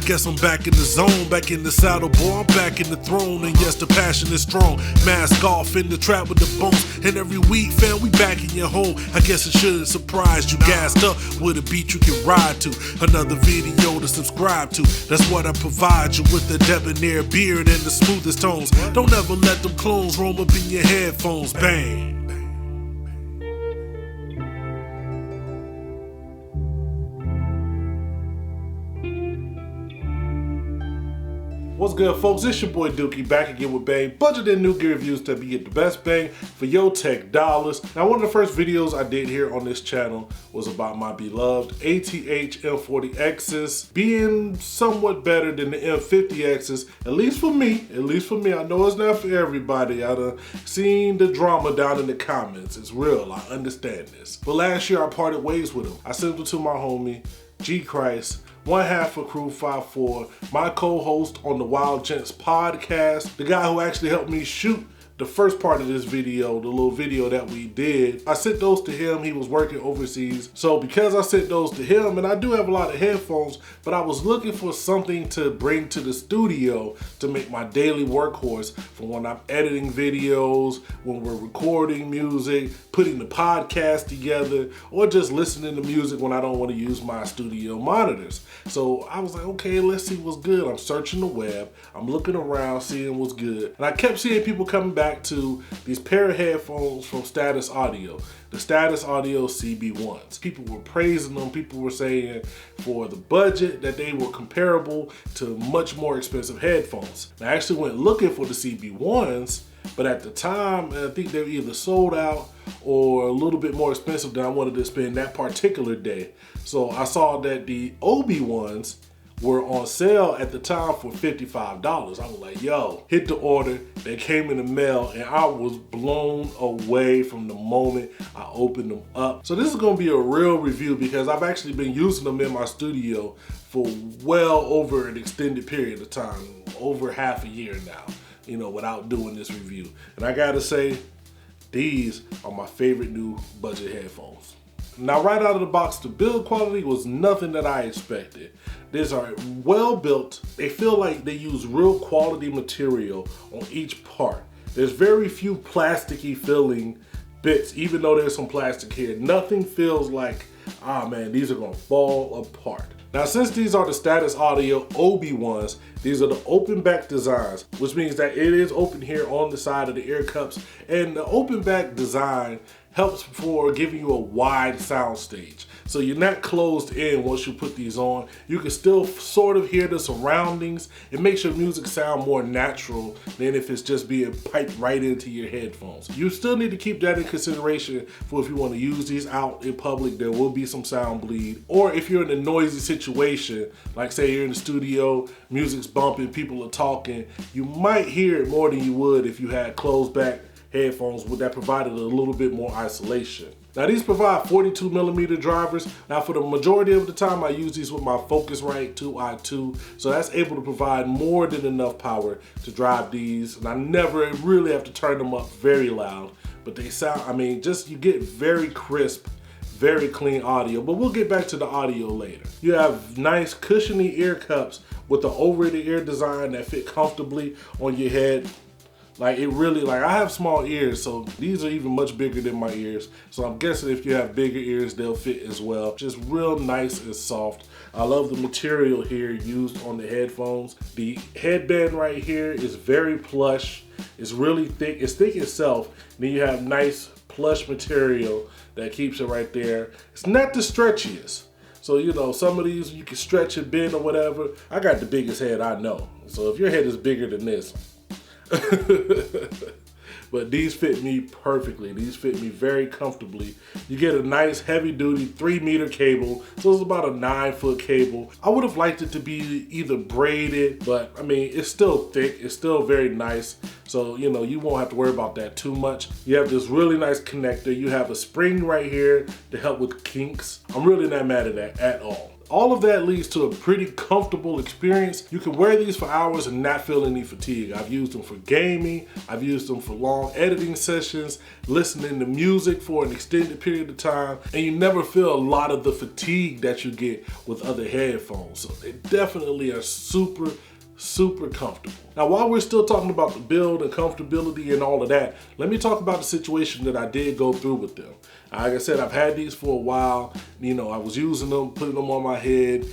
guess I'm back in the zone, back in the saddle, boy, I'm back in the throne. And yes, the passion is strong. Mask off in the trap with the bones. And every week, fam, we back in your home. I guess it shouldn't surprise you. Gassed up with a beat you can ride to. Another video to subscribe to. That's what I provide you with, the debonair beard and the smoothest tones. Don't ever let them clones roam up in your headphones. Bang. What's good, folks? It's your boy Dookie back again with Bang. Budgeted new gear reviews to be get the best bang for your tech dollars. Now, one of the first videos I did here on this channel was about my beloved ATH M40Xs being somewhat better than the M50Xs, at least for me. I know it's not for everybody. I done seen the drama down in the comments. It's real, I understand this. But last year I parted ways with him. I sent him to my homie, G Christ, one half of Crew 54, my co-host on the Wild Gents podcast, the guy who actually helped me shoot the first part of this video, the little video that we did. I sent those to him. He was working overseas. So because I sent those to him, and I do have a lot of headphones, but I was looking for something to bring to the studio to make my daily workhorse for when I'm editing videos, when we're recording music, putting the podcast together, or just listening to music when I don't want to use my studio monitors. So I was like, okay, let's see what's good. I'm searching the web. I'm looking around, seeing what's good. And I kept seeing people coming back to these pair of headphones from Status Audio, the Status Audio CB1s. People were praising them. People were saying for the budget that they were comparable to much more expensive headphones. And I actually went looking for the CB1s, but at the time, I think they were either sold out or a little bit more expensive than I wanted to spend that particular day. So I saw that the OB-1s were on sale at the time for $55. I was like, yo, hit the order. They came in the mail and I was blown away from the moment I opened them up. So this is gonna be a real review because I've actually been using them in my studio for well over an extended period of time, over half a year now, you know, without doing this review. And I gotta say, these are my favorite new budget headphones. Now, right out of the box, the build quality was nothing that I expected. These are well built. They feel like they use real quality material on each part. There's very few plasticky feeling bits, even though there's some plastic here. Nothing feels like, ah man, these are gonna fall apart. Now, since these are the Status Audio OB-1s, these are the open back designs, which means that it is open here on the side of the ear cups. And the open back design helps for giving you a wide sound stage. So you're not closed in once you put these on. You can still sort of hear the surroundings. It makes your music sound more natural than if it's just being piped right into your headphones. You still need to keep that in consideration for if you want to use these out in public. There will be some sound bleed. Or if you're in a noisy situation, like say you're in the studio, music's bumping, people are talking, you might hear it more than you would if you had closed back headphones that provided a little bit more isolation. Now, these provide 42mm drivers. Now, for the majority of the time, I use these with my Focusrite 2i2, so that's able to provide more than enough power to drive these, and I never really have to turn them up very loud, but they sound, I mean, just you get very crisp, very clean audio, but we'll get back to the audio later. You have nice cushiony ear cups with the over-the-ear design that fit comfortably on your head. Like it really, like I have small ears, so these are even much bigger than my ears. So I'm guessing if you have bigger ears, they'll fit as well. Just real nice and soft. I love the material here used on the headphones. The headband right here is very plush. It's really thick. It's thick itself. Then you have nice plush material that keeps it right there. It's not the stretchiest. So, you know, some of these you can stretch and bend or whatever. I got the biggest head I know. So if your head is bigger than this, but these fit me perfectly. These fit me very comfortably. You get a nice heavy duty 3-meter cable. So it's about a 9-foot cable. I would have liked it to be either braided, but I mean, it's still thick. It's still very nice. So, you know, you won't have to worry about that too much. You have this really nice connector. You have a spring right here to help with kinks. I'm really not mad at that at all. All of that leads to a pretty comfortable experience. You can wear these for hours and not feel any fatigue. I've used them for gaming, I've used them for long editing sessions, listening to music for an extended period of time, and you never feel a lot of the fatigue that you get with other headphones. So they definitely are super comfortable. Now, while we're still talking about the build and comfortability and all of that, let me talk about the situation that I did go through with them. Like I said, I've had these for a while. You know, I was using them, putting them on my head,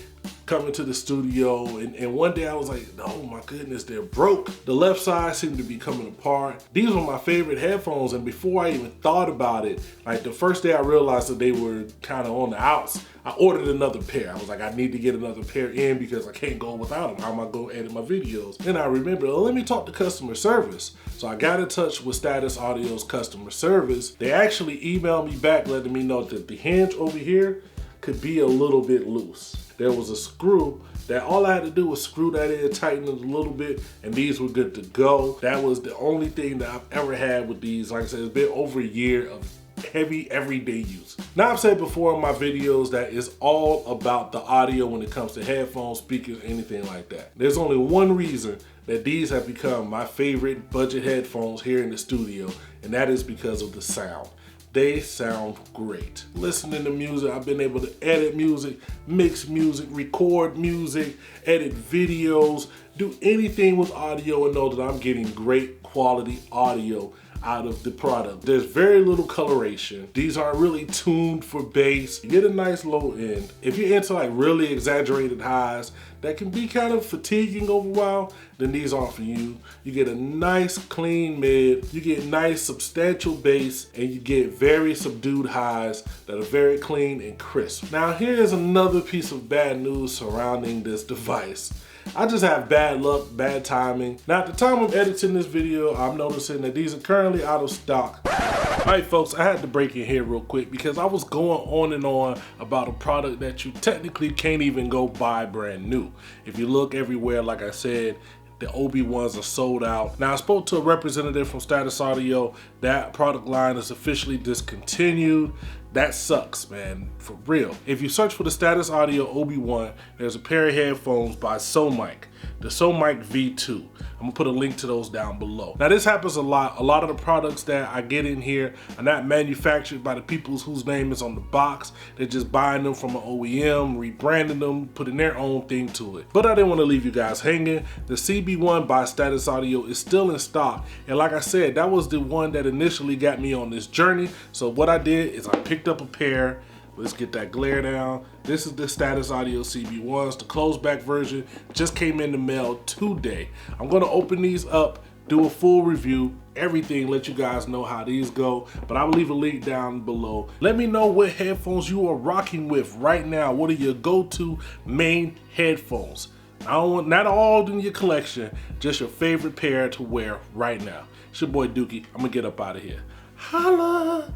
coming to the studio, and one day I was like, oh my goodness, they're broke. The left side seemed to be coming apart. These were my favorite headphones, and before I even thought about it, like the first day I realized that they were kind of on the outs, I ordered another pair. I was like, I need to get another pair in because I can't go without them. How am I going to edit my videos? Then I remembered, well, let me talk to customer service. So I got in touch with Status Audio's customer service. They actually emailed me back letting me know that the hinge over here could be a little bit loose. There was a screw that all I had to do was screw that in, tighten it a little bit, and these were good to go. That was the only thing that I've ever had with these. Like I said, it's been over a year of heavy everyday use. Now, I've said before in my videos that it's all about the audio when it comes to headphones, speakers, anything like that. There's only one reason that these have become my favorite budget headphones here in the studio, and that is because of the sound. They sound great. Listening to music, I've been able to edit music, mix music, record music, edit videos, do anything with audio and know that I'm getting great quality audio out of the product. There's very little coloration. These aren't really tuned for bass. You get a nice low end. If you're into like really exaggerated highs that can be kind of fatiguing over a while, then these aren't for you. You get a nice clean mid, you get nice substantial bass, and you get very subdued highs that are very clean and crisp. Now here's another piece of bad news surrounding this device. I just have bad luck, bad timing. Now at the time I'm editing this video, I'm noticing that these are currently out of stock. Alright folks, I had to break in here real quick because I was going on and on about a product that you technically can't even go buy brand new. If you look everywhere, like I said, the OB-1s are sold out. Now I spoke to a representative from Status Audio. That product line is officially discontinued. That sucks, man, for real. If you search for the Status Audio OB-1, there's a pair of headphones by SoMic, the SoMic V2. I'm gonna put a link to those down below. Now this happens a lot. A lot of the products that I get in here are not manufactured by the people whose name is on the box. They're just buying them from an OEM, rebranding them, putting their own thing to it. But I didn't want to leave you guys hanging. The CB1 by Status Audio is still in stock. And like I said, that was the one that initially got me on this journey. So what I did is I picked up a pair. Let's get that glare down. This is the Status Audio CB1s. The closed back version just came in the mail today. I'm gonna open these up, do a full review, everything, let you guys know how these go, but I will leave a link down below. Let me know what headphones you are rocking with right now. What are your go-to main headphones? I don't want, not all in your collection, just your favorite pair to wear right now. It's your boy Dookie. I'm gonna get up out of here. Holla!